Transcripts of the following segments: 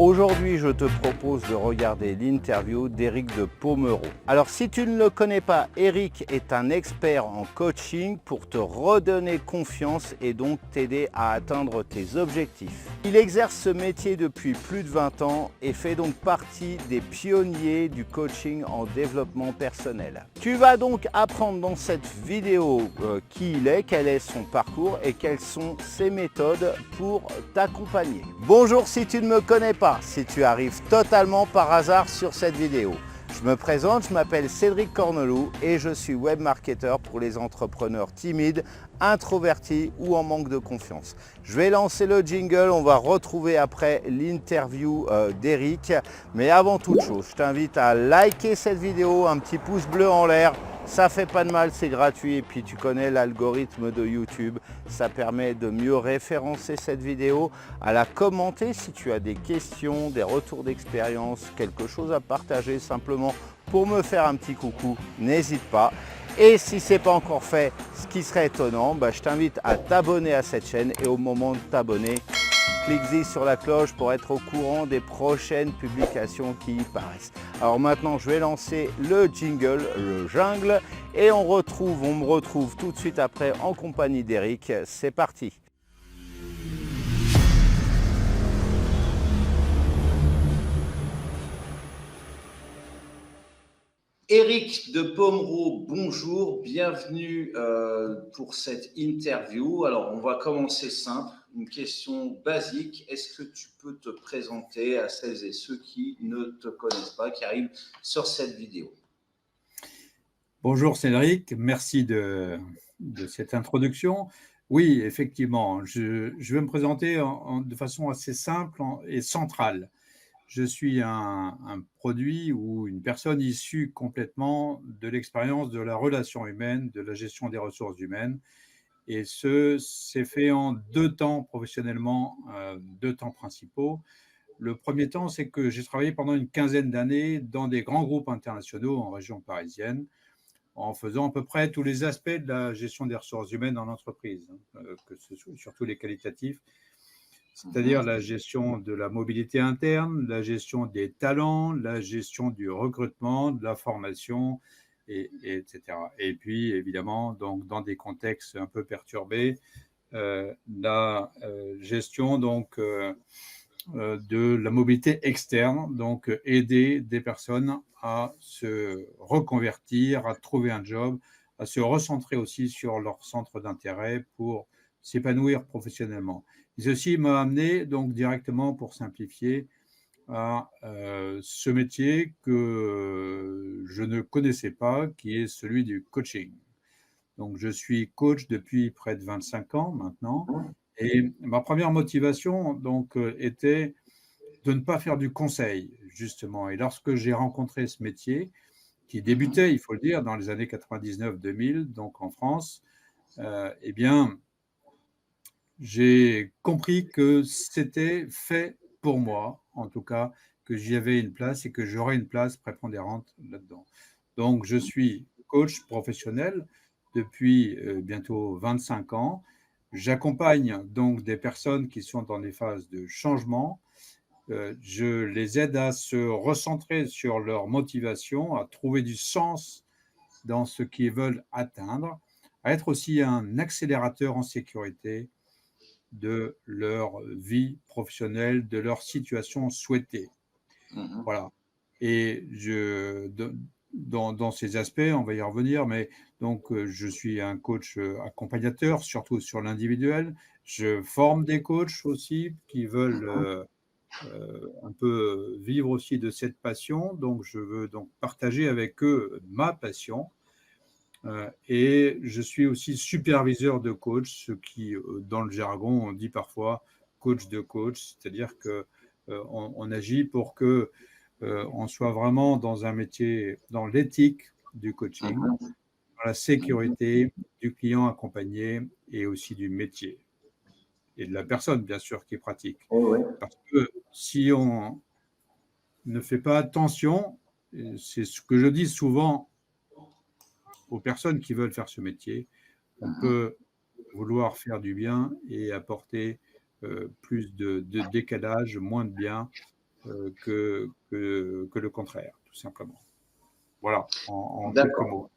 Aujourd'hui, je te propose de regarder l'interview d'Éric de Pomerau. Alors, si tu ne le connais pas, Éric est un expert en coaching pour te redonner confiance et donc t'aider à atteindre tes objectifs. Il exerce ce métier depuis plus de 20 ans et fait donc partie des pionniers du coaching en développement personnel. Tu vas donc apprendre dans cette vidéo qui il est, quel est son parcours et quelles sont ses méthodes pour t'accompagner. Bonjour si tu ne me connais pas, si tu arrives totalement par hasard sur cette vidéo. Je me présente, je m'appelle Cédric Cornelou et je suis web marketeur pour les entrepreneurs timides, introvertis ou en manque de confiance. Je vais lancer le jingle, on va retrouver après l'interview d'Éric. Mais avant toute chose, je t'invite à liker cette vidéo, un petit pouce bleu en l'air. Ça fait pas de mal, c'est gratuit et puis tu connais l'algorithme de YouTube. Ça permet de mieux référencer cette vidéo, à la commenter si tu as des questions, des retours d'expérience, quelque chose à partager simplement pour me faire un petit coucou, n'hésite pas. Et si ce n'est pas encore fait, ce qui serait étonnant, je t'invite à t'abonner à cette chaîne et au moment de t'abonner, clique-y sur la cloche pour être au courant des prochaines publications qui y paraissent. Alors maintenant, je vais lancer le jingle, le jungle, et on me retrouve tout de suite après en compagnie d'Éric. C'est parti. Éric de Pomerau, bonjour, bienvenue pour cette interview. Alors, on va commencer simple, une question basique. Est-ce que tu peux te présenter à celles et ceux qui ne te connaissent pas, qui arrivent sur cette vidéo? Bonjour Cédric, merci de cette introduction. Oui, effectivement, je vais me présenter de façon assez simple et centrale. Je suis un produit ou une personne issue complètement de l'expérience de la relation humaine, de la gestion des ressources humaines. Et c'est fait en 2 temps professionnellement, 2 temps principaux. Le premier temps, c'est que j'ai travaillé pendant une quinzaine d'années dans des grands groupes internationaux en région parisienne, en faisant à peu près tous les aspects de la gestion des ressources humaines en entreprise, que ce soit surtout les qualitatifs, c'est-à-dire la gestion de la mobilité interne, la gestion des talents, la gestion du recrutement, de la formation, etc. Et puis, évidemment, donc, dans des contextes un peu perturbés, la gestion de la mobilité externe, donc aider des personnes à se reconvertir, à trouver un job, à se recentrer aussi sur leur centre d'intérêt pour s'épanouir professionnellement. Et ceci m'a amené donc directement, pour simplifier, à ce métier que je ne connaissais pas, qui est celui du coaching. Donc je suis coach depuis près de 25 ans maintenant. Et ma première motivation donc était de ne pas faire du conseil, justement. Et lorsque j'ai rencontré ce métier, qui débutait, il faut le dire, dans les années 99-2000, donc en France, eh bien, j'ai compris que c'était fait pour moi, en tout cas, que j'y avais une place et que j'aurais une place prépondérante là-dedans. Donc, je suis coach professionnel depuis bientôt 25 ans. J'accompagne donc des personnes qui sont dans des phases de changement. Je les aide à se recentrer sur leur motivation, à trouver du sens dans ce qu'ils veulent atteindre, à être aussi un accélérateur en sécurité de leur vie professionnelle, de leur situation souhaitée. Voilà. Et dans ces aspects, on va y revenir, mais donc je suis un coach accompagnateur, surtout sur l'individuel. Je forme des coachs aussi qui veulent un peu vivre aussi de cette passion. Donc, je veux donc partager avec eux ma passion. Et je suis aussi superviseur de coach, ce qui, dans le jargon, on dit parfois coach de coach, c'est-à-dire que on agit pour que on soit vraiment dans un métier, dans l'éthique du coaching, dans la sécurité du client accompagné et aussi du métier et de la personne, bien sûr, qui pratique. Parce que si on ne fait pas attention, c'est ce que je dis souvent aux personnes qui veulent faire ce métier, on peut vouloir faire du bien et apporter plus de décalage, moins de bien. que le contraire, tout simplement. Voilà, en quelques D'accord. mots.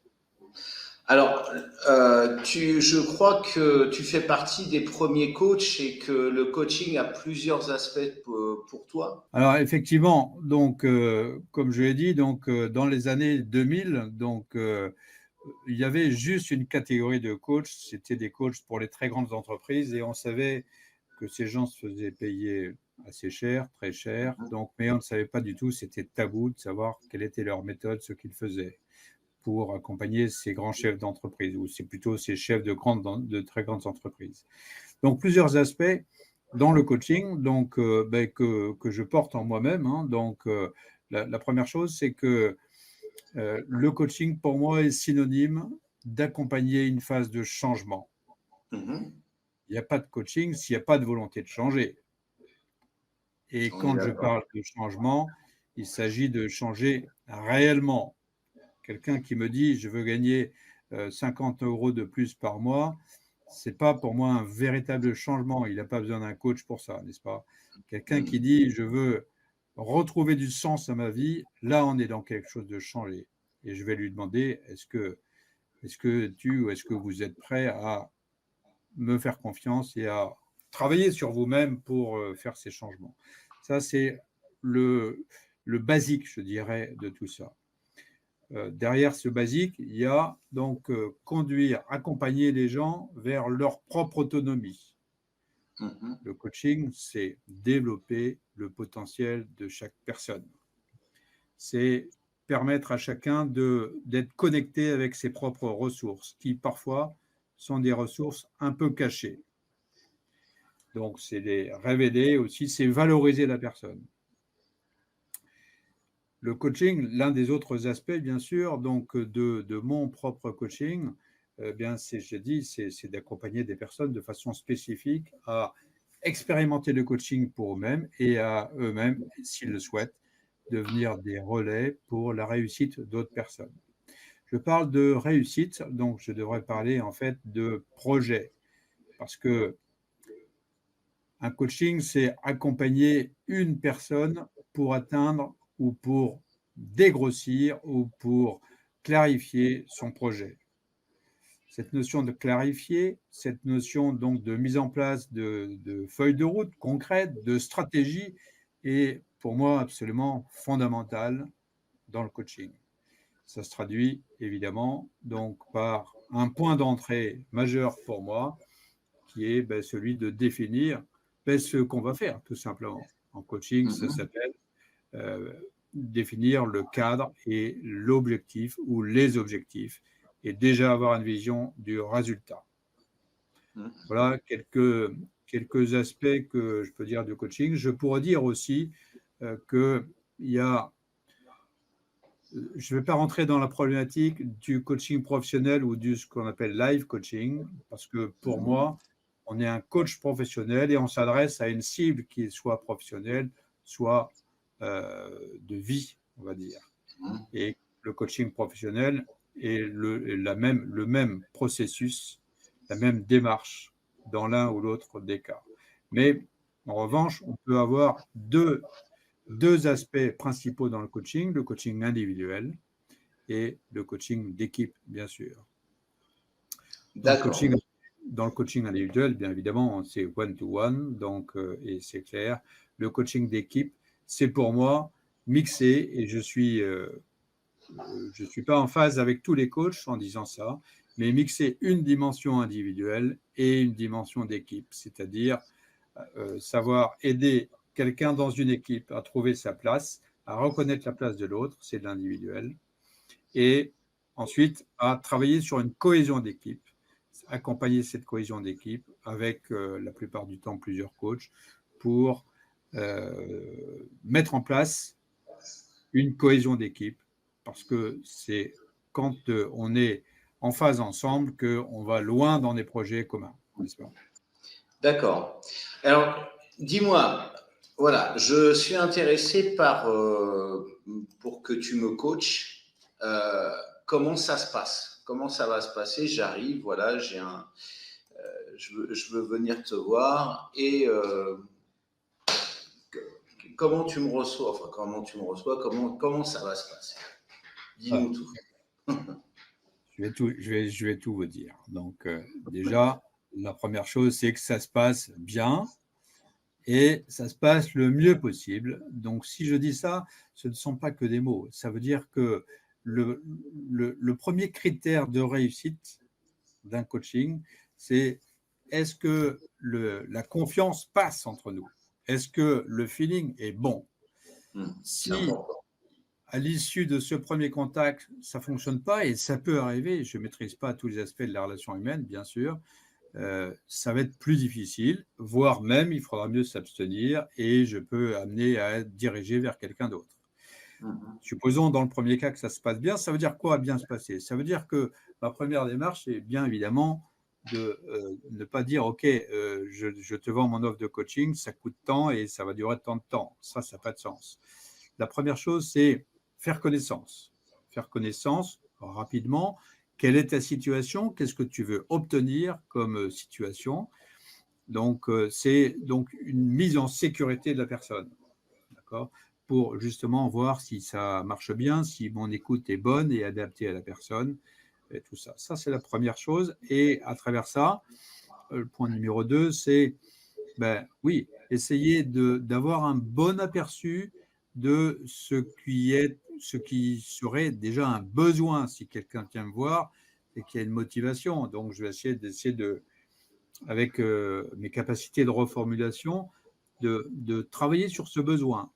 Alors, je crois que tu fais partie des premiers coachs et que le coaching a plusieurs aspects pour toi. Alors effectivement, donc comme je l'ai dit, donc dans les années 2000, donc il y avait juste une catégorie de coachs, c'était des coachs pour les très grandes entreprises, et on savait que ces gens se faisaient payer assez cher, très cher, donc, mais on ne savait pas du tout, c'était tabou de savoir quelle était leur méthode, ce qu'ils faisaient pour accompagner ces grands chefs d'entreprise, ou c'est plutôt ces chefs de très grandes entreprises. Donc plusieurs aspects dans le coaching, donc que je porte en moi-même. Hein. Donc la première chose, c'est que le coaching pour moi est synonyme d'accompagner une phase de changement. Mhm. Il n'y a pas de coaching s'il n'y a pas de volonté de changer. Et On est quand je d'accord. parle de changement, il s'agit de changer réellement. Quelqu'un qui me dit je veux gagner 50 € de plus par mois, ce n'est pas pour moi un véritable changement. Il n'a pas besoin d'un coach pour ça, n'est-ce pas? Quelqu'un qui Mhm. dit je veux retrouver du sens à ma vie, là on est dans quelque chose de changé. Et je vais lui demander est-ce que vous êtes prêt à me faire confiance et à travailler sur vous-même pour faire ces changements. Ça, c'est le, le basique, je dirais, de tout ça. Derrière ce basique, il y a donc conduire, accompagner les gens vers leur propre autonomie. Mhm. Le coaching, c'est développer le potentiel de chaque personne. C'est permettre à chacun d'être connecté avec ses propres ressources, qui parfois sont des ressources un peu cachées. Donc, c'est les révéler aussi, c'est valoriser la personne. Le coaching, l'un des autres aspects, bien sûr, donc de mon propre coaching, bien, j'ai dit, c'est d'accompagner des personnes de façon spécifique à expérimenter le coaching pour eux-mêmes et à eux-mêmes, s'ils le souhaitent, devenir des relais pour la réussite d'autres personnes. Je parle de réussite, donc je devrais parler en fait de projet, parce que un coaching, c'est accompagner une personne pour atteindre ou pour dégrossir ou pour clarifier son projet. Cette notion de clarifier, cette notion donc de mise en place de feuilles de route concrètes, de stratégies, est pour moi absolument fondamentale dans le coaching. Ça se traduit évidemment donc par un point d'entrée majeur pour moi, qui est celui de définir ce qu'on va faire, tout simplement. En coaching, ça Mhm. s'appelle définir le cadre et l'objectif ou les objectifs et déjà avoir une vision du résultat. Mhm. Voilà quelques aspects que je peux dire du coaching. Je pourrais dire aussi qu'il y a je ne vais pas rentrer dans la problématique du coaching professionnel ou du ce qu'on appelle live coaching, parce que pour Mhm. moi, on est un coach professionnel et on s'adresse à une cible qui soit professionnelle, soit de vie, on va dire. Mhm. Et le coaching professionnel est le même processus, la même démarche dans l'un ou l'autre des cas. Mais en revanche, on peut avoir deux aspects principaux dans le coaching individuel et le coaching d'équipe, bien sûr. Dans le D'accord. coaching, dans le coaching individuel, bien évidemment, c'est one-to-one, donc, et c'est clair. Le coaching d'équipe, c'est pour moi mixé, et je suis pas en phase avec tous les coachs en disant ça, mais mixer une dimension individuelle et une dimension d'équipe, c'est-à-dire savoir aider quelqu'un dans une équipe à trouver sa place, à reconnaître la place de l'autre, c'est de l'individuel, et ensuite à travailler sur une cohésion d'équipe, accompagner cette cohésion d'équipe avec la plupart du temps plusieurs coachs pour mettre en place une cohésion d'équipe, parce que c'est quand on est en phase ensemble qu'on va loin dans des projets communs, n'est-ce pas? D'accord. Alors, dis-moi, voilà, je suis intéressé pour que tu me coaches. Comment ça se passe? Comment ça va se passer? J'arrive, voilà, je veux venir te voir et comment tu me reçois, enfin comment ça va se passer? Dis-nous tout. Je vais tout vous dire. Donc, déjà, la première chose, c'est que ça se passe bien et ça se passe le mieux possible. Donc, si je dis ça, ce ne sont pas que des mots. Ça veut dire que le premier critère de réussite d'un coaching, c'est est-ce que la confiance passe entre nous? Est-ce que le feeling est bon? Si à l'issue de ce premier contact, ça ne fonctionne pas, et ça peut arriver, je ne maîtrise pas tous les aspects de la relation humaine, bien sûr, ça va être plus difficile, voire même il faudra mieux s'abstenir et je peux amener à être dirigé vers quelqu'un d'autre. Supposons dans le premier cas que ça se passe bien, ça veut dire quoi bien se passer? Ça veut dire que ma première démarche est bien évidemment de ne pas dire ok, je te vends mon offre de coaching, ça coûte tant et ça va durer tant de temps. Ça n'a pas de sens. La première chose, c'est faire connaissance. Faire connaissance rapidement. Quelle est ta situation? Qu'est-ce que tu veux obtenir comme situation? Donc, c'est donc une mise en sécurité de la personne. D'accord? Pour justement voir si ça marche bien, si mon écoute est bonne et adaptée à la personne, et tout ça. Ça, c'est la première chose. Et à travers ça, le point numéro 2, c'est, oui, essayer d'avoir un bon aperçu de ce qui serait déjà un besoin si quelqu'un vient me voir et qu'il y a une motivation. Donc, je vais essayer avec mes capacités de reformulation, de travailler sur ce besoin.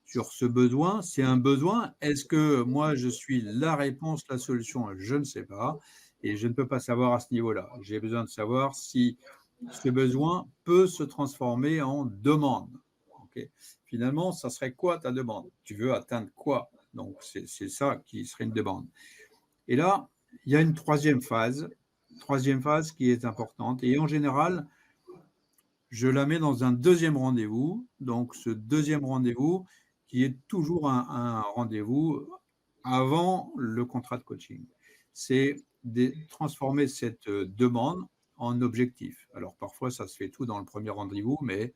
Sur ce besoin, c'est un besoin. Est-ce que moi, je suis la réponse, la solution? Je ne sais pas. Et je ne peux pas savoir à ce niveau-là. J'ai besoin de savoir si ce besoin peut se transformer en demande. Okay. Finalement, ça serait quoi ta demande? Tu veux atteindre quoi? Donc, c'est ça qui serait une demande. Et là, il y a une troisième phase qui est importante. Et en général, je la mets dans un deuxième rendez-vous. Donc, ce deuxième rendez-vous qui est toujours un rendez-vous avant le contrat de coaching. C'est de transformer cette demande en objectif. Alors, parfois, ça se fait tout dans le premier rendez-vous, mais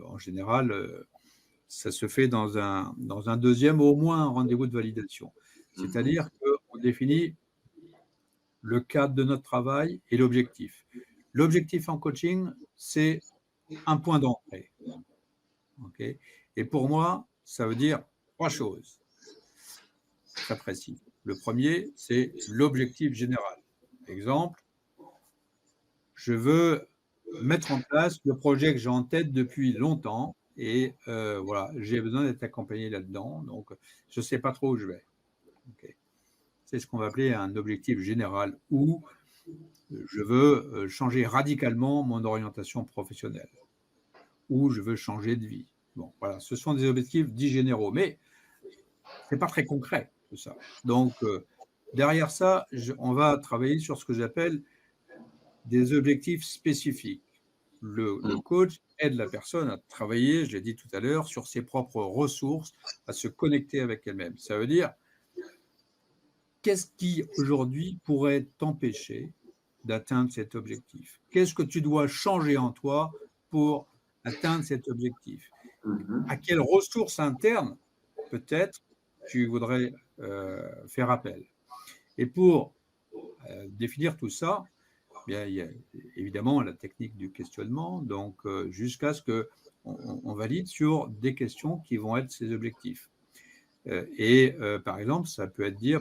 en général, ça se fait dans un deuxième, au moins un rendez-vous de validation. C'est-à-dire qu'on définit le cadre de notre travail et l'objectif. L'objectif en coaching, c'est un point d'entrée. Okay. Et pour moi, ça veut dire 3 choses très précises. Le premier, c'est l'objectif général. Exemple, je veux mettre en place le projet que j'ai en tête depuis longtemps et voilà, j'ai besoin d'être accompagné là-dedans. Donc, je ne sais pas trop où je vais. Okay. C'est ce qu'on va appeler un objectif général où je veux changer radicalement mon orientation professionnelle, ou je veux changer de vie. Bon, voilà, ce sont des objectifs dits généraux, mais ce n'est pas très concret, tout ça. Donc, derrière ça, on va travailler sur ce que j'appelle des objectifs spécifiques. Le coach aide la personne à travailler, je l'ai dit tout à l'heure, sur ses propres ressources, à se connecter avec elle-même. Ça veut dire, qu'est-ce qui, aujourd'hui, pourrait t'empêcher d'atteindre cet objectif? Qu'est-ce que tu dois changer en toi pour atteindre cet objectif? À quelles ressources internes, peut-être, tu voudrais faire appel? Et pour définir tout ça, bien, il y a évidemment la technique du questionnement, donc jusqu'à ce qu'on valide sur des questions qui vont être ces objectifs. Par exemple, ça peut être dire,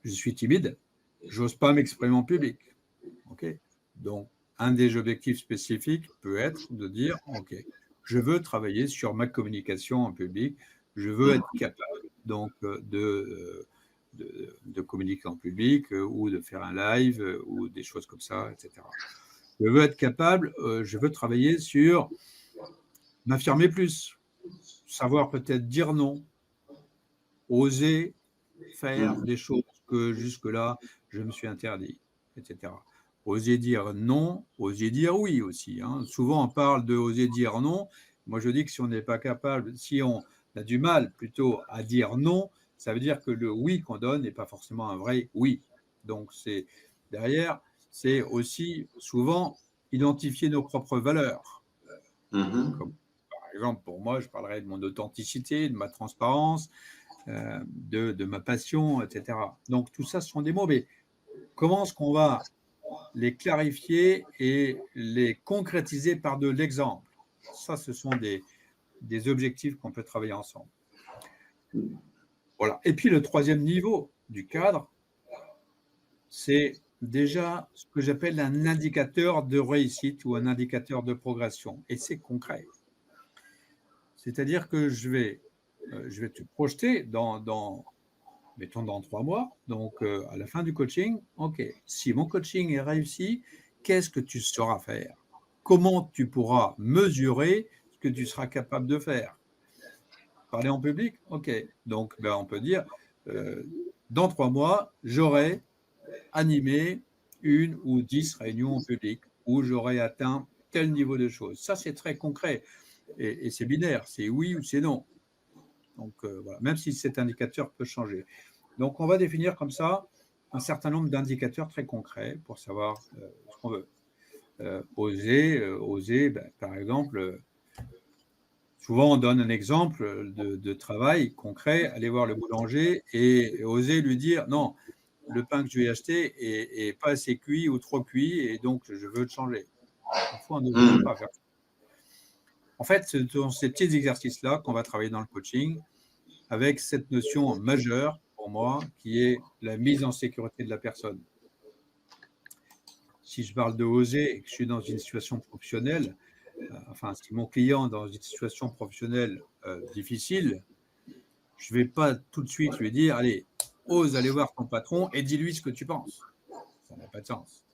je suis timide, j'ose pas m'exprimer en public. Okay. Donc, un des objectifs spécifiques peut être de dire, OK, je veux travailler sur ma communication en public, je veux être capable donc de communiquer en public ou de faire un live ou des choses comme ça, etc. Je veux être capable, je veux travailler sur m'affirmer plus, savoir peut-être dire non, oser faire des choses que jusque-là, je me suis interdit, etc. Oser dire non, oser dire oui aussi. Hein. Souvent, on parle de oser dire non. Moi, je dis que si on n'est pas capable, si on a du mal plutôt à dire non, ça veut dire que le oui qu'on donne n'est pas forcément un vrai oui. Donc, derrière, c'est aussi souvent identifier nos propres valeurs. Comme Par exemple, pour moi, je parlerai de mon authenticité, de ma transparence, de ma passion, etc. Donc, tout ça, ce sont des mots, mais comment est-ce qu'on va les clarifier et les concrétiser par de l'exemple? Ça, ce sont des objectifs qu'on peut travailler ensemble. Voilà. Et puis, le troisième niveau du cadre, c'est déjà ce que j'appelle un indicateur de réussite ou un indicateur de progression. Et c'est concret. C'est-à-dire que je vais te projeter mettons, dans 3 mois, donc à la fin du coaching. OK, si mon coaching est réussi, qu'est-ce que tu sauras faire? Comment tu pourras mesurer ce que tu seras capable de faire? Parler en public? OK. Donc, on peut dire, dans 3 mois, j'aurai animé 1 ou 10 réunions en public où j'aurai atteint tel niveau de choses. Ça, c'est très concret et c'est binaire, c'est oui ou c'est non. Donc, voilà, même si cet indicateur peut changer. Donc, on va définir comme ça un certain nombre d'indicateurs très concrets pour savoir ce qu'on veut. Oser, par exemple, souvent on donne un exemple de travail concret, aller voir le boulanger et oser lui dire non, le pain que je lui ai acheté est pas assez cuit ou trop cuit et donc je veux le changer. Parfois, on ne veut pas faire ça. En fait, ce sont ces petits exercices-là qu'on va travailler dans le coaching avec cette notion majeure pour moi qui est la mise en sécurité de la personne. Si je parle de oser et que je suis dans une situation professionnelle, si mon client est dans une situation professionnelle difficile, je ne vais pas tout de suite lui dire allez, ose aller voir ton patron et dis-lui ce que tu penses. Ça n'a pas de sens.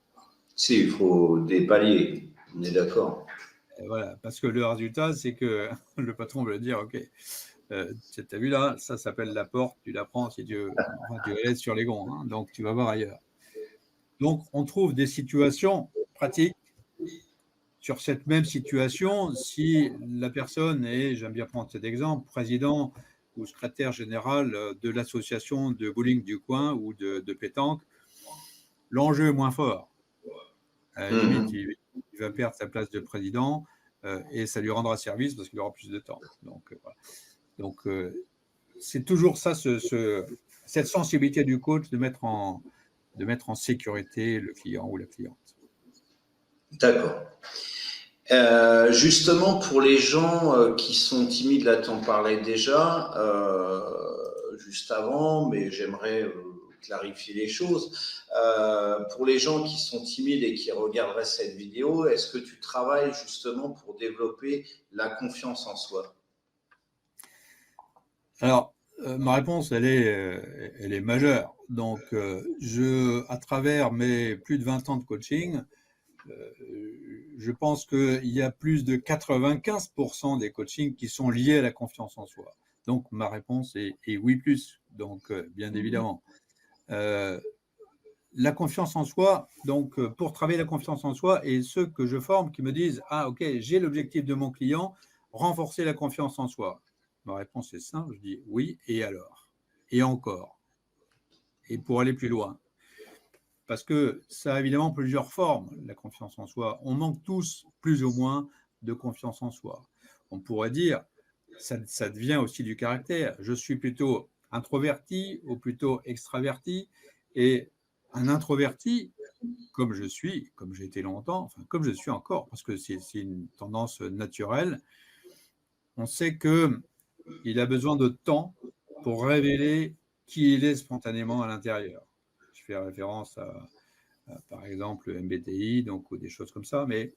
Si, il faut des paliers, on est d'accord. Et voilà, parce que le résultat, c'est que le patron va dire ok, tu as vu là, ça s'appelle la porte, tu la prends si tu veux, tu la laisses sur les gonds, hein, donc tu vas voir ailleurs. Donc, on trouve des situations pratiques sur cette même situation. Si la personne est, j'aime bien prendre cet exemple, président ou secrétaire général de l'association de bowling du coin ou de pétanque, l'enjeu est moins fort. À la limite, il va perdre sa place de président et ça lui rendra service parce qu'il aura plus de temps. Donc, voilà. Donc, c'est toujours ça, cette sensibilité du coach de mettre en sécurité le client ou la cliente. D'accord. Justement, pour les gens qui sont timides, là, tu en parlais déjà juste avant, mais j'aimerais clarifier les choses. Pour les gens qui sont timides et qui regarderaient cette vidéo, est-ce que tu travailles justement pour développer la confiance en soi? Alors, ma réponse, elle est majeure. Donc, à travers mes plus de 20 ans de coaching, je pense qu'il y a plus de 95% des coachings qui sont liés à la confiance en soi. Donc, ma réponse est oui plus. Donc, bien évidemment. La confiance en soi, donc pour travailler la confiance en soi, et ceux que je forme qui me disent « Ah, ok, j'ai l'objectif de mon client, renforcer la confiance en soi ». Ma réponse est simple, je dis « Oui, et alors ?» Et encore. Et pour aller plus loin. Parce que ça a évidemment plusieurs formes, la confiance en soi. On manque tous, plus ou moins, de confiance en soi. On pourrait dire, ça devient aussi du caractère. Je suis plutôt introverti ou plutôt extraverti. Et un introverti, comme j'ai été longtemps, enfin comme je suis encore, parce que c'est une tendance naturelle, on sait qu'il a besoin de temps pour révéler qui il est spontanément à l'intérieur. Je fais référence à par exemple le MBTI, donc, ou des choses comme ça, mais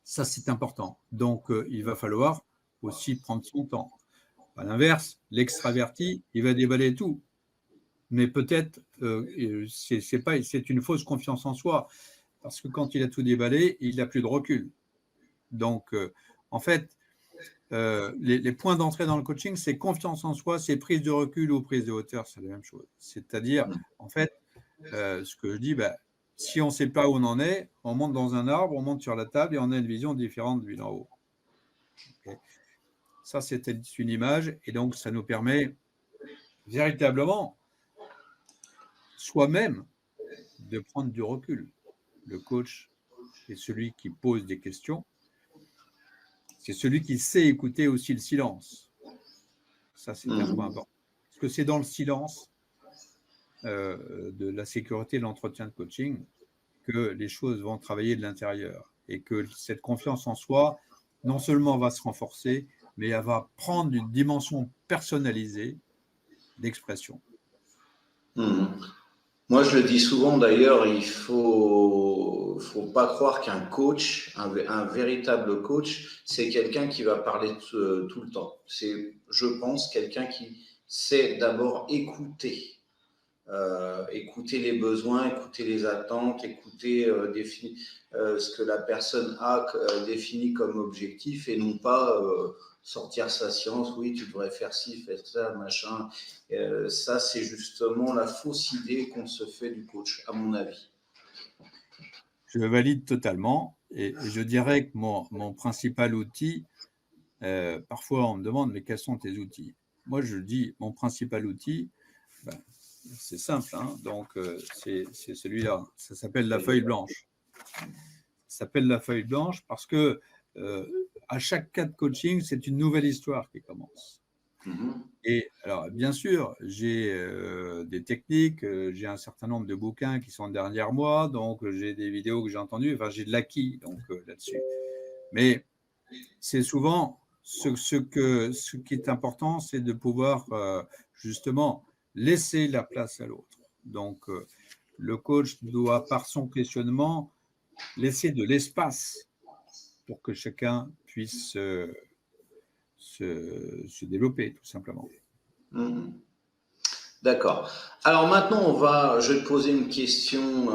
ça c'est important. Donc il va falloir aussi prendre son temps. À l'inverse, l'extraverti, il va déballer tout. Mais peut-être c'est une fausse confiance en soi, parce que quand il a tout déballé, il n'a plus de recul. Donc, en fait, les points d'entrée dans le coaching, c'est confiance en soi, c'est prise de recul ou prise de hauteur, c'est la même chose. C'est-à-dire, en fait, ce que je dis, si on ne sait pas où on en est, on monte dans un arbre, on monte sur la table et on a une vision différente de vue d'en haut. Okay. Ça, c'était une image, et donc ça nous permet véritablement soi-même de prendre du recul. Le coach est celui qui pose des questions. c'est celui qui sait écouter aussi le silence. Ça, c'est un point important. Parce que c'est dans le silence de la sécurité de l'entretien de coaching que les choses vont travailler de l'intérieur et que cette confiance en soi, non seulement va se renforcer, mais elle va prendre une dimension personnalisée d'expression. Moi, je le dis souvent d'ailleurs, il faut pas croire qu'un coach, un véritable coach, c'est quelqu'un qui va parler tout le temps. C'est, je pense, quelqu'un qui sait d'abord écouter. Écouter les besoins, écouter les attentes, écouter ce que la personne a défini comme objectif et non pas sortir sa science, oui, tu devrais faire ci, faire ça, machin. Ça, c'est justement la fausse idée qu'on se fait du coach, à mon avis. Je valide totalement et je dirais que mon principal outil, parfois on me demande, mais quels sont tes outils? Moi, je dis, mon principal outil, c'est simple, hein, donc c'est celui-là. Ça s'appelle la feuille blanche. Ça s'appelle la feuille blanche parce que à chaque cas de coaching, c'est une nouvelle histoire qui commence. Et alors, bien sûr, j'ai des techniques, j'ai un certain nombre de bouquins qui sont derrière moi, donc j'ai des vidéos que j'ai entendues, enfin j'ai de l'acquis donc là-dessus. Mais c'est souvent ce qui est important, c'est de pouvoir justement laisser la place à l'autre. Donc, le coach doit, par son questionnement, laisser de l'espace pour que chacun puisse se développer, tout simplement. D'accord. Alors maintenant, je vais te poser une question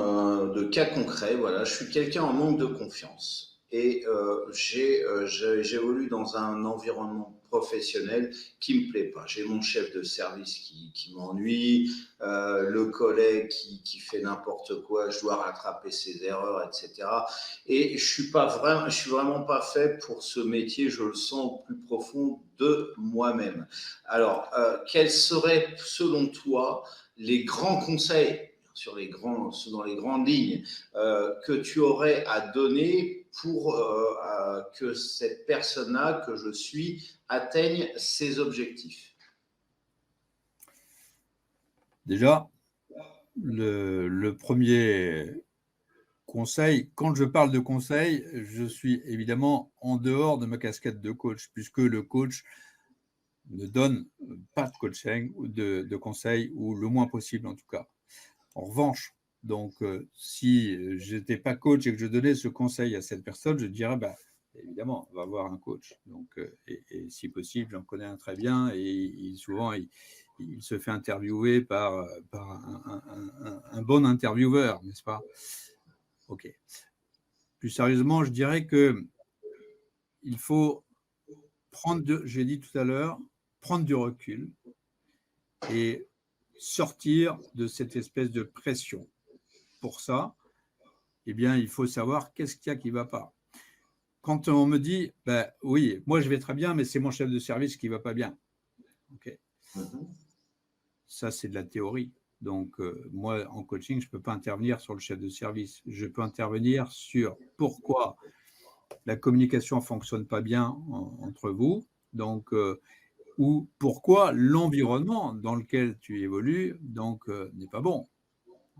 de cas concret. Voilà, je suis quelqu'un en manque de confiance et j'évolue dans un environnement professionnel qui me plaît pas. J'ai mon chef de service qui m'ennuie, le collègue qui fait n'importe quoi, je dois rattraper ses erreurs, etc. Et je suis vraiment pas fait pour ce métier. Je le sens au plus profond de moi-même. Alors, quels seraient, selon toi, les grands conseils, sur dans les grandes lignes, que tu aurais à donner pour que cette personne-là que je suis atteigne ses objectifs? Déjà, le premier conseil, quand je parle de conseil, je suis évidemment en dehors de ma casquette de coach, puisque le coach ne donne pas de coaching ou de conseils, ou le moins possible en tout cas. En revanche, donc, si je n'étais pas coach et que je donnais ce conseil à cette personne, je dirais, évidemment, on va avoir un coach. Donc, et si possible, j'en connais un très bien et souvent, il se fait interviewer par un bon intervieweur, n'est-ce pas? OK. Plus sérieusement, je dirais qu'il faut j'ai dit tout à l'heure, prendre du recul et sortir de cette espèce de pression. Pour ça, eh bien, il faut savoir qu'est-ce qu'il y a qui ne va pas. Quand on me dit, oui, moi je vais très bien, mais c'est mon chef de service qui ne va pas bien. Okay. Ça, c'est de la théorie. Donc, moi, en coaching, je ne peux pas intervenir sur le chef de service. Je peux intervenir sur pourquoi la communication ne fonctionne pas bien entre vous. Donc, ou pourquoi l'environnement dans lequel tu évolues n'est pas bon.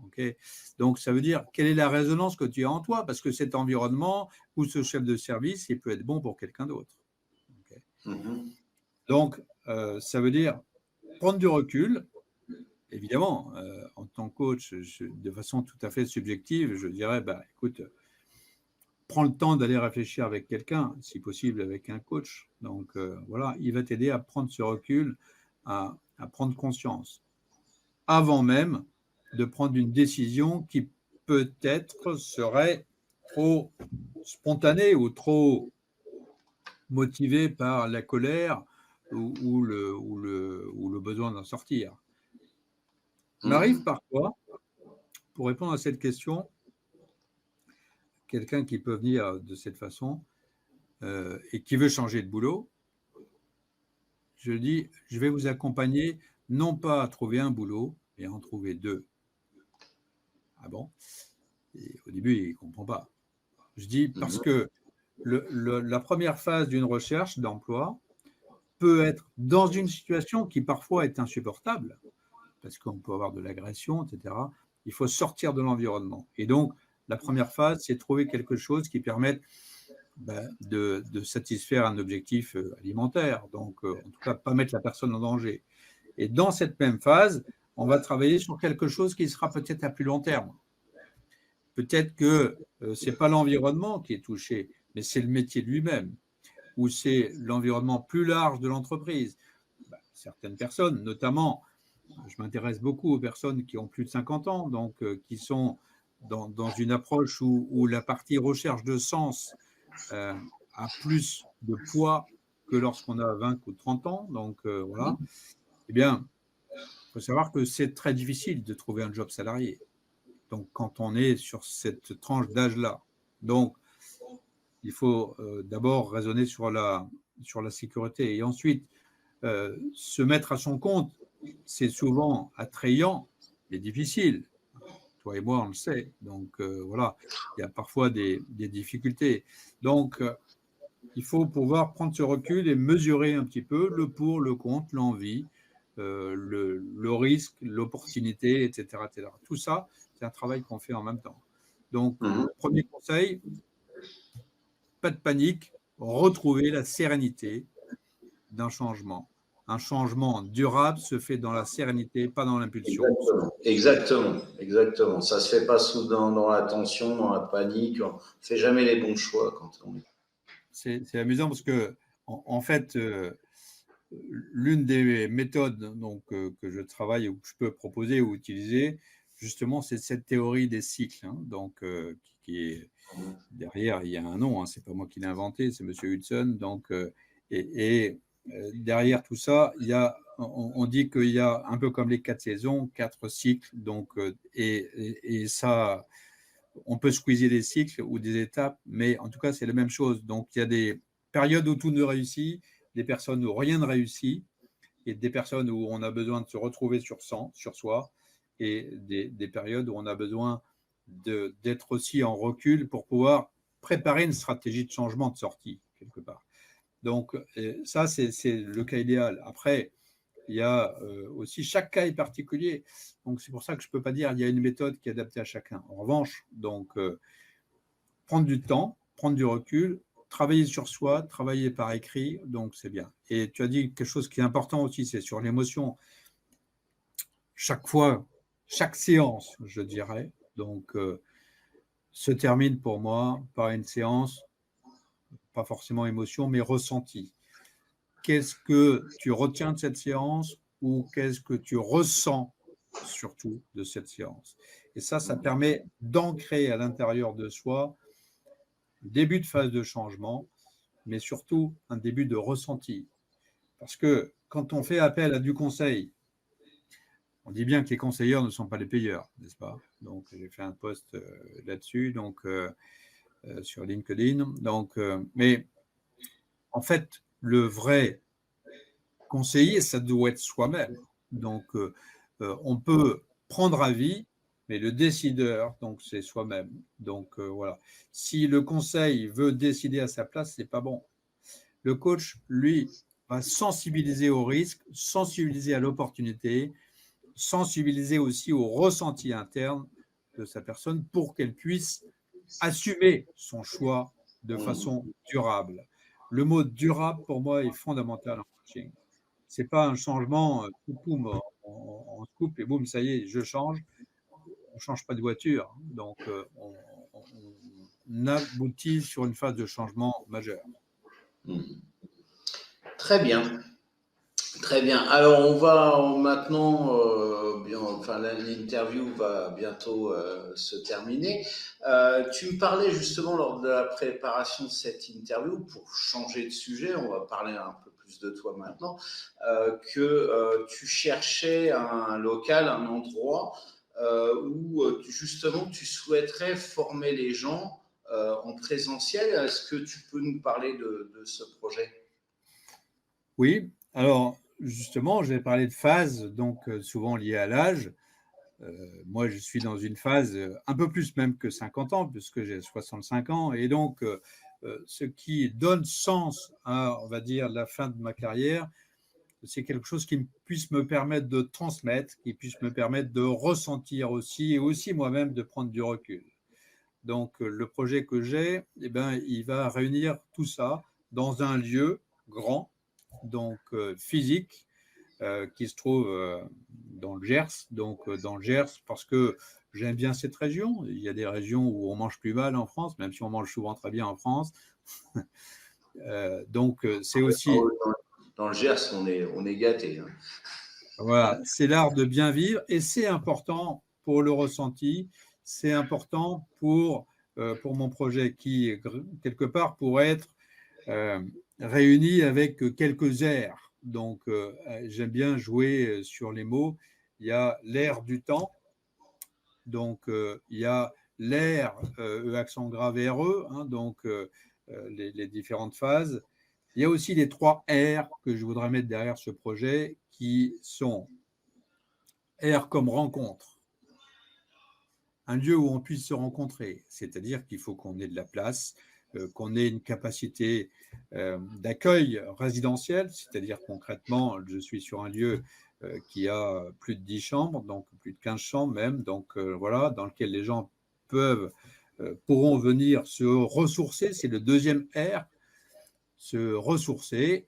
Okay. Donc, ça veut dire quelle est la résonance que tu as en toi, parce que cet environnement ou ce chef de service, il peut être bon pour quelqu'un d'autre. Okay. Donc, ça veut dire prendre du recul. Évidemment, en tant que coach, de façon tout à fait subjective, je dirais, écoute, prends le temps d'aller réfléchir avec quelqu'un, si possible avec un coach. Donc, voilà, il va t'aider à prendre ce recul, à prendre conscience. Avant même de prendre une décision qui peut-être serait trop spontanée ou trop motivée par la colère ou le besoin d'en sortir. Il m'arrive parfois, pour répondre à cette question, quelqu'un qui peut venir de cette façon et qui veut changer de boulot, je dis, je vais vous accompagner non pas à trouver un boulot, mais à en trouver deux. Ah bon? Et au début, il ne comprend pas. Je dis parce que la première phase d'une recherche d'emploi peut être dans une situation qui parfois est insupportable, parce qu'on peut avoir de l'agression, etc. Il faut sortir de l'environnement. Et donc, la première phase, c'est trouver quelque chose qui permette de satisfaire un objectif alimentaire. Donc, en tout cas, pas mettre la personne en danger. Et dans cette même phase, on va travailler sur quelque chose qui sera peut-être à plus long terme. Peut-être que ce n'est pas l'environnement qui est touché, mais c'est le métier lui-même, ou c'est l'environnement plus large de l'entreprise. Certaines personnes, notamment, je m'intéresse beaucoup aux personnes qui ont plus de 50 ans, donc qui sont dans une approche où la partie recherche de sens a plus de poids que lorsqu'on a 20 ou 30 ans. Donc voilà. Eh bien, il faut savoir que c'est très difficile de trouver un job salarié. Donc, quand on est sur cette tranche d'âge-là. Donc, il faut d'abord raisonner sur la sécurité. Et ensuite, se mettre à son compte, c'est souvent attrayant et difficile. Toi et moi, on le sait. Donc, voilà, il y a parfois des difficultés. Donc, il faut pouvoir prendre ce recul et mesurer un petit peu le pour, le contre, l'envie, le risque, l'opportunité, etc., etc. Tout ça, c'est un travail qu'on fait en même temps. Donc, premier conseil, pas de panique, retrouver la sérénité d'un changement. Un changement durable se fait dans la sérénité, pas dans l'impulsion. Exactement. Ça se fait pas dans la tension, dans la panique. On fait jamais les bons choix quand on est. C'est amusant parce que, en fait, l'une des méthodes donc, que je travaille ou que je peux proposer ou utiliser, justement, c'est cette théorie des cycles. Hein, donc, qui est derrière, il y a un nom, hein, c'est pas moi qui l'ai inventé, c'est Monsieur Hudson. Donc, derrière tout ça, on dit qu'il y a un peu comme les 4 saisons, 4 cycles. Donc, et ça, on peut squeezer des cycles ou des étapes, mais en tout cas, c'est la même chose. Donc, il y a des périodes où tout ne réussit, des personnes où rien ne réussit, et des personnes où on a besoin de se retrouver sur soi, et des périodes où on a besoin d'être aussi en recul pour pouvoir préparer une stratégie de changement de sortie, quelque part. Donc, ça, c'est le cas idéal. Après, il y a aussi, chaque cas est particulier. Donc, c'est pour ça que je ne peux pas dire qu'il y a une méthode qui est adaptée à chacun. En revanche, donc, prendre du temps, prendre du recul, travailler sur soi, travailler par écrit, donc c'est bien. Et tu as dit quelque chose qui est important aussi, c'est sur l'émotion. Chaque fois, chaque séance, je dirais, donc, se termine pour moi par une séance, pas forcément émotion, mais ressenti. Qu'est-ce que tu retiens de cette séance ou qu'est-ce que tu ressens surtout de cette séance? Et ça permet d'ancrer à l'intérieur de soi un début de phase de changement, mais surtout un début de ressenti. Parce que quand on fait appel à du conseil, on dit bien que les conseilleurs ne sont pas les payeurs, n'est-ce pas? Donc, j'ai fait un post là-dessus, donc sur LinkedIn. Donc, mais en fait, le vrai conseiller, ça doit être soi-même. Donc, on peut prendre avis, mais le décideur, donc, c'est soi-même. Donc, voilà. Si le conseil veut décider à sa place, c'est pas bon. Le coach, lui, va sensibiliser au risque, sensibiliser à l'opportunité, sensibiliser aussi au ressenti interne de sa personne pour qu'elle puisse assumer son choix de façon durable. Le mot durable, pour moi, est fondamental en coaching. Ce n'est pas un changement, poum, on se coupe et boum, ça y est, je change. On ne change pas de voiture. Donc, on aboutit sur une phase de changement majeur. Très bien. Très bien. Alors, on va maintenant, l'interview va bientôt se terminer. Tu me parlais justement lors de la préparation de cette interview, pour changer de sujet, on va parler un peu plus de toi maintenant, que tu cherchais un local, un endroit où justement tu souhaiterais former les gens en présentiel. Est-ce que tu peux nous parler de ce projet? Oui, alors justement, je vais parler de phase, donc souvent liée à l'âge. Moi, je suis dans une phase un peu plus même que 50 ans, puisque j'ai 65 ans, et donc ce qui donne sens à, on va dire, la fin de ma carrière, c'est quelque chose qui puisse me permettre de transmettre, qui puisse me permettre de ressentir aussi, et aussi moi-même de prendre du recul. Donc, le projet que j'ai, eh ben, il va réunir tout ça dans un lieu grand, donc physique, qui se trouve dans le Gers. Donc, dans le Gers, parce que j'aime bien cette région. Il y a des régions où on mange plus mal en France, même si on mange souvent très bien en France. Donc, c'est aussi… Dans le Gers, on est gâtés. Hein. Voilà, c'est l'art de bien vivre et c'est important pour le ressenti, c'est important pour mon projet qui, quelque part, pourrait être réuni avec quelques airs. Donc, j'aime bien jouer sur les mots. Il y a l'air du temps, donc il y a l'air, accent grave et RE, hein, donc les différentes phases. Il y a aussi les 3 R que je voudrais mettre derrière ce projet qui sont R comme rencontre, un lieu où on puisse se rencontrer, c'est-à-dire qu'il faut qu'on ait de la place, qu'on ait une capacité d'accueil résidentiel, c'est-à-dire concrètement, je suis sur un lieu qui a plus de 10 chambres, donc plus de 15 chambres même, donc voilà, dans lequel les gens pourront venir se ressourcer, c'est le deuxième R, se ressourcer,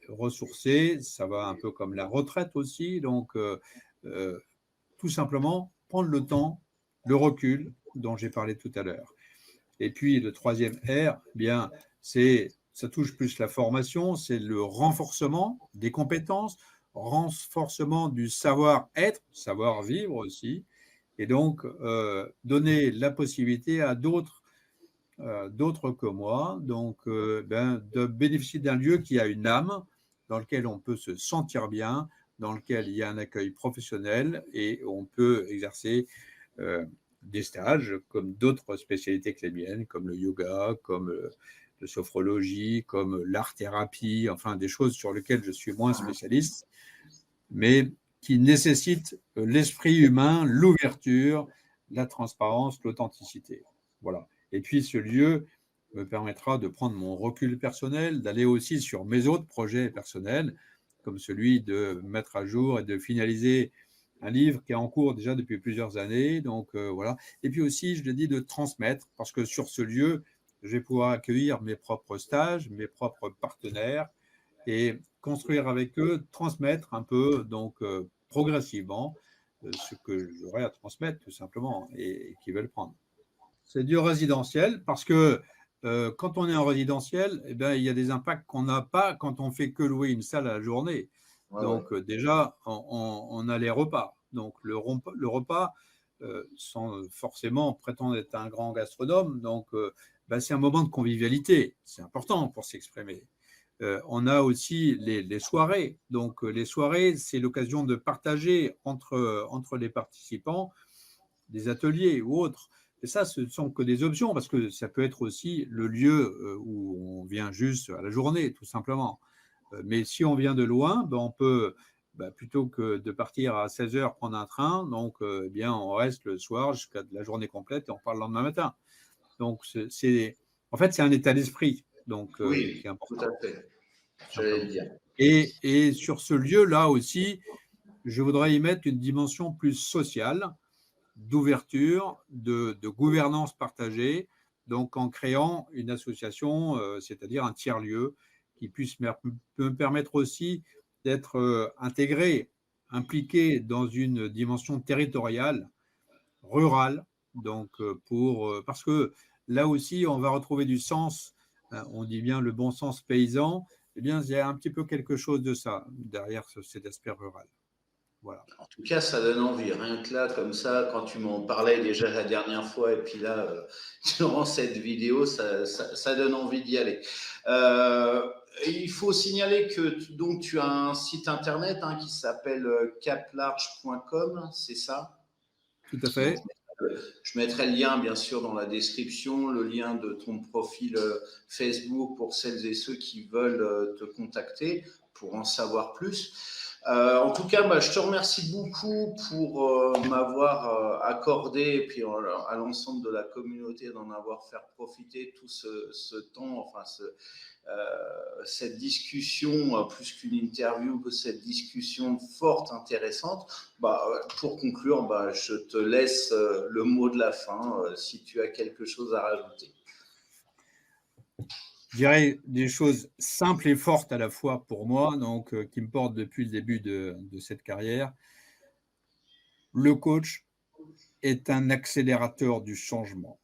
ça va un peu comme la retraite aussi, donc tout simplement prendre le temps, le recul dont j'ai parlé tout à l'heure. Et puis le troisième R, bien, ça touche plus la formation, c'est le renforcement des compétences, renforcement du savoir-être, savoir-vivre aussi, et donc donner la possibilité à d'autres que moi, donc de bénéficier d'un lieu qui a une âme, dans lequel on peut se sentir bien, dans lequel il y a un accueil professionnel et on peut exercer des stages comme d'autres spécialités que les miennes, comme le yoga, comme la sophrologie, comme l'art-thérapie, enfin des choses sur lesquelles je suis moins spécialiste, mais qui nécessitent l'esprit humain, l'ouverture, la transparence, l'authenticité. Voilà. Et puis ce lieu me permettra de prendre mon recul personnel, d'aller aussi sur mes autres projets personnels, comme celui de mettre à jour et de finaliser un livre qui est en cours déjà depuis plusieurs années. Donc voilà. Et puis aussi, je le dis, de transmettre, parce que sur ce lieu, je vais pouvoir accueillir mes propres stages, mes propres partenaires et construire avec eux, transmettre un peu, donc progressivement, ce que j'aurai à transmettre tout simplement et qu'ils veulent prendre. C'est du résidentiel parce que quand on est en résidentiel, eh bien, il y a des impacts qu'on n'a pas quand on fait que louer une salle à la journée. Ouais, Donc ouais. déjà, on a les repas. Donc le repas, sans forcément prétendre être un grand gastronome, donc c'est un moment de convivialité. C'est important pour s'exprimer. On a aussi les soirées. Donc les soirées, c'est l'occasion de partager entre les participants des ateliers ou autres. Et ça, ce ne sont que des options, parce que ça peut être aussi le lieu où on vient juste à la journée, tout simplement. Mais si on vient de loin, on peut, plutôt que de partir à 16 heures prendre un train, donc eh bien, on reste le soir jusqu'à la journée complète et on part le lendemain matin. Donc, en fait, c'est un état d'esprit donc, qui Oui, est tout important, à fait. tout J'allais le simplement. dire. Et sur ce lieu-là aussi, je voudrais y mettre une dimension plus sociale, d'ouverture, de gouvernance partagée, donc en créant une association, c'est-à-dire un tiers-lieu qui puisse me permettre aussi d'être intégré, impliqué dans une dimension territoriale, rurale, donc parce que là aussi, on va retrouver du sens, on dit bien le bon sens paysan, eh bien, il y a un petit peu quelque chose de ça derrière cet aspect rural. Voilà. En tout cas, ça donne envie. Rien que là, comme ça, quand tu m'en parlais déjà la dernière fois, et puis là, durant cette vidéo, ça donne envie d'y aller. Il faut signaler que donc tu as un site internet qui s'appelle caplarge.com, c'est ça? Tout à Donc, fait. je mettrai le lien, bien sûr, dans la description, le lien de ton profil Facebook pour celles et ceux qui veulent te contacter pour en savoir plus. En tout cas, bah, je te remercie beaucoup pour m'avoir accordé, et puis à l'ensemble de la communauté d'en avoir fait profiter tout ce temps, enfin cette discussion, plus qu'une interview, que cette discussion forte, intéressante. Bah, pour conclure, bah, je te laisse le mot de la fin, si tu as quelque chose à rajouter. Je dirais des choses simples et fortes à la fois pour moi, donc qui me portent depuis le début de cette carrière. Le coach est un accélérateur du changement.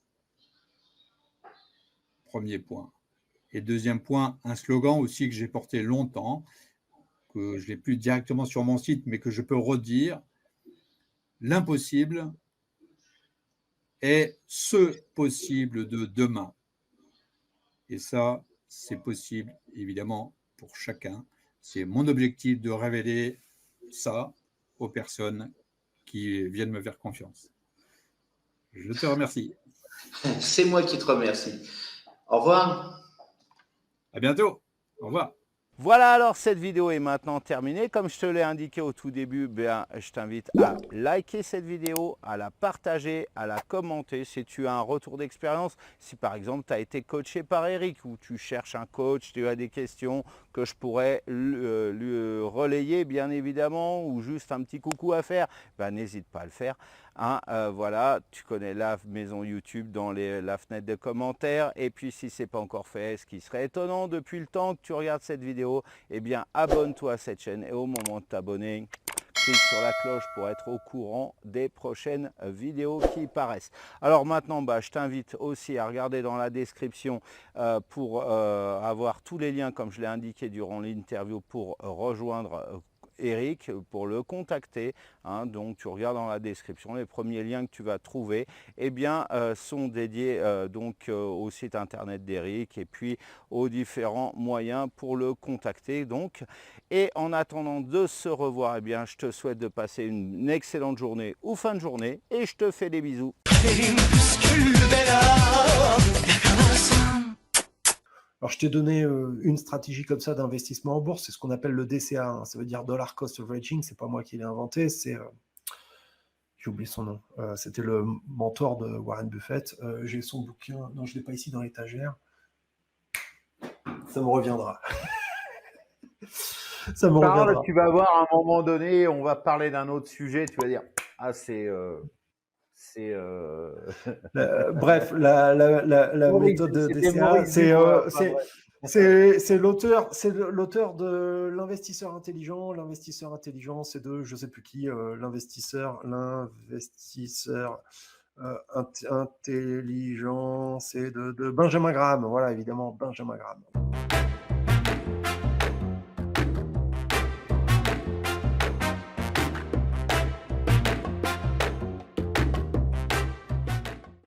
Premier point. Et deuxième point, un slogan aussi que j'ai porté longtemps, que je n'ai plus directement sur mon site, mais que je peux redire. L'impossible est ce possible de demain. Et ça, c'est possible, évidemment, pour chacun. C'est mon objectif de révéler ça aux personnes qui viennent me faire confiance. Je te remercie. C'est moi qui te remercie. Au revoir. À bientôt. Au revoir. Voilà, alors cette vidéo est maintenant terminée. Comme je te l'ai indiqué au tout début, je t'invite à liker cette vidéo, à la partager, à la commenter si tu as un retour d'expérience. Si par exemple tu as été coaché par Eric ou tu cherches un coach, tu as des questions que je pourrais lui relayer bien évidemment, ou juste un petit coucou à faire, n'hésite pas à le faire. Hein, voilà, tu connais la maison YouTube dans la fenêtre de commentaires. Et puis si ce n'est pas encore fait, ce qui serait étonnant depuis le temps que tu regardes cette vidéo, eh bien abonne-toi à cette chaîne et au moment de t'abonner, clique sur la cloche pour être au courant des prochaines vidéos qui paraissent. Alors maintenant, je t'invite aussi à regarder dans la description pour avoir tous les liens comme je l'ai indiqué durant l'interview pour rejoindre Eric, pour le contacter. Hein, donc tu regardes dans la description, les premiers liens que tu vas trouver sont dédiés au site internet d'Eric et puis aux différents moyens pour le contacter. Donc, et en attendant de se revoir, je te souhaite de passer une excellente journée ou fin de journée et je te fais des bisous. Alors, je t'ai donné une stratégie comme ça d'investissement en bourse, c'est ce qu'on appelle le DCA, hein. Ça veut dire Dollar Cost Averaging, c'est pas moi qui l'ai inventé, c'est, j'ai oublié son nom, c'était le mentor de Warren Buffett. J'ai son bouquin, non, je ne l'ai pas ici dans l'étagère, ça me reviendra. Ça me reviendra. Tu vas voir à un moment donné, on va parler d'un autre sujet, tu vas dire, ah bref, la méthode de DCA, c'est l'auteur de l'investisseur intelligent. L'investisseur intelligent, c'est de je ne sais plus qui, l'investisseur intelligent, c'est de Benjamin Graham. Voilà, évidemment, Benjamin Graham.